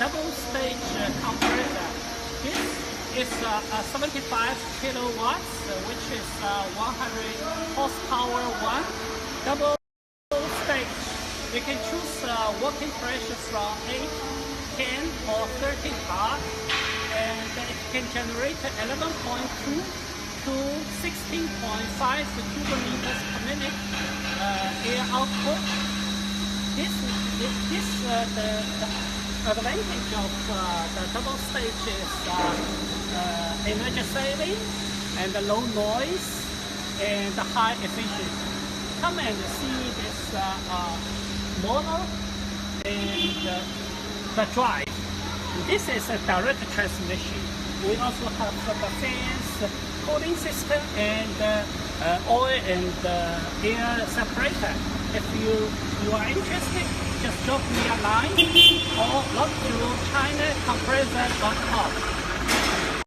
double-stage compressor. This is 75 kilowatts, which is 100 horsepower one. Double stage. You can choose working pressure from 8, 10, or 13 bar, and it can generate 11.2 to 16.5 cubic meters per minute air output. The advantage of the double stage is energy saving and low noise and high efficiency. Come and see this motor and the drive. This is a direct transmission. We also have the fans, cooling system, and oil and air separator. If you are interested, just drop me a line or log to ChinaCompressor.com.